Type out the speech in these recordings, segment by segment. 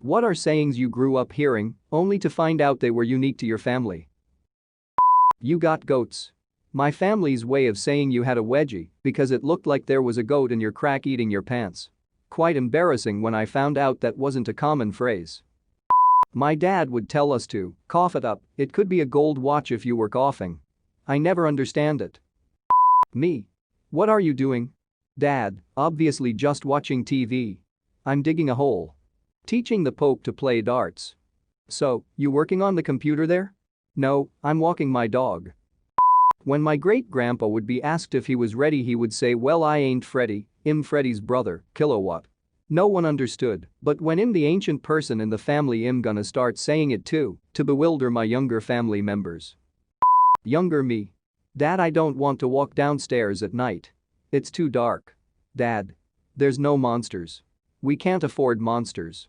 What are sayings you grew up hearing, only to find out they were unique to your family? You got goats. My family's way of saying you had a wedgie because it looked like there was a goat in your crack eating your pants. Quite embarrassing when I found out that wasn't a common phrase. My dad would tell us to cough it up, it could be a gold watch if you were coughing. I never understand it. Me. What are you doing? Dad, obviously just watching TV. I'm digging a hole. Teaching the Pope to play darts. So, you working on the computer there? No, I'm walking my dog. When my great-grandpa would be asked if he was ready, he would say, well, I ain't Freddy, I'm Freddy's brother, kilowatt. No one understood, but when I'm the ancient person in the family, I'm gonna start saying it too, to bewilder my younger family members. Younger me. Dad, I don't want to walk downstairs at night. It's too dark. Dad. There's no monsters. We can't afford monsters.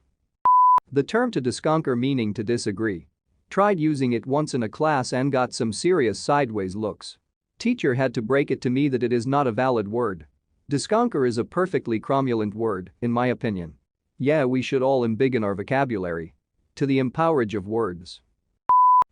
The term to disconquer, meaning to disagree. Tried using it once in a class and got some serious sideways looks. Teacher had to break it to me that it is not a valid word. Disconquer is a perfectly cromulent word, in my opinion. Yeah, we should all embiggen our vocabulary. To the empowerage of words.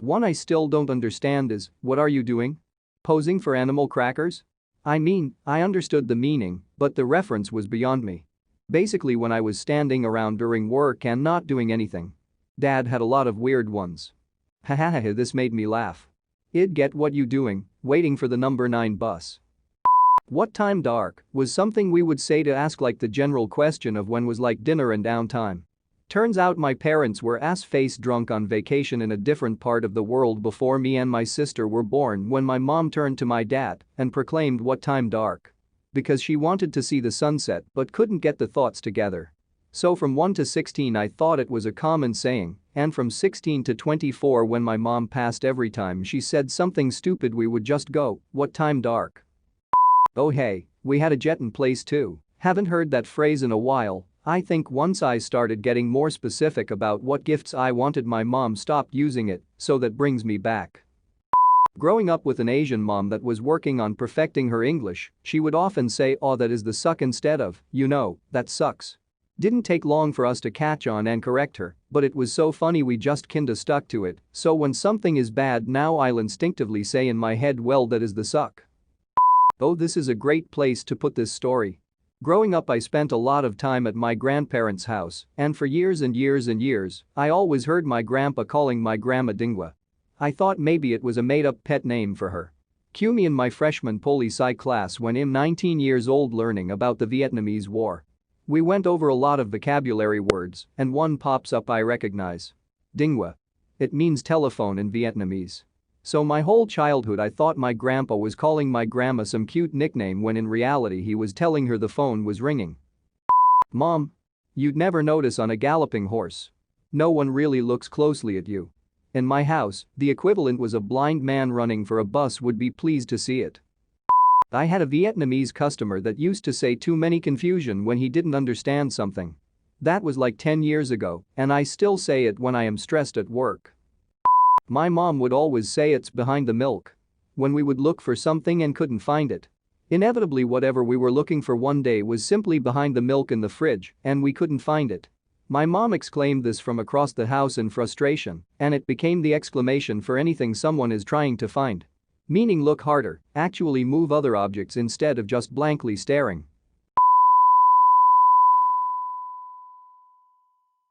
One I still don't understand is, what are you doing? Posing for animal crackers? I mean, I understood the meaning, but the reference was beyond me. Basically when I was standing around during work and not doing anything. Dad had a lot of weird ones. Hahaha, this made me laugh. I'd get what you doing, waiting for the number 9 bus. What time dark was something we would say to ask like the general question of when was like dinner and downtime. Turns out my parents were ass-face drunk on vacation in a different part of the world before me and my sister were born when my mom turned to my dad and proclaimed what time dark. Because she wanted to see the sunset but couldn't get the thoughts together. So from 1 to 16 I thought it was a common saying, and from 16 to 24 when my mom passed, every time she said something stupid we would just go, what time dark? Oh hey, we had a jet in place too. Haven't heard that phrase in a while. I think once I started getting more specific about what gifts I wanted, my mom stopped using it, so that brings me back. Growing up with an Asian mom that was working on perfecting her English, she would often say, oh, that is the suck, instead of, you know, that sucks. Didn't take long for us to catch on and correct her, but it was so funny we just kinda stuck to it, so when something is bad now I'll instinctively say in my head, well, that is the suck. Oh, this is a great place to put this story. Growing up I spent a lot of time at my grandparents' house, and for years and years and years, I always heard my grandpa calling my grandma Dingwa. I thought maybe it was a made-up pet name for her. Cue me in my freshman poli-sci class when I'm 19 years old learning about the Vietnamese War. We went over a lot of vocabulary words, and one pops up I recognize. Dingwa. It means telephone in Vietnamese. So my whole childhood I thought my grandpa was calling my grandma some cute nickname when in reality he was telling her the phone was ringing. Mom. You'd never notice on a galloping horse. No one really looks closely at you. In my house, the equivalent was a blind man running for a bus would be pleased to see it. I had a Vietnamese customer that used to say too many confusion when he didn't understand something. That was like 10 years ago, and I still say it when I am stressed at work. My mom would always say it's behind the milk. When we would look for something and couldn't find it. Inevitably whatever we were looking for one day was simply behind the milk in the fridge and we couldn't find it. My mom exclaimed this from across the house in frustration, and it became the exclamation for anything someone is trying to find. Meaning look harder, actually move other objects instead of just blankly staring.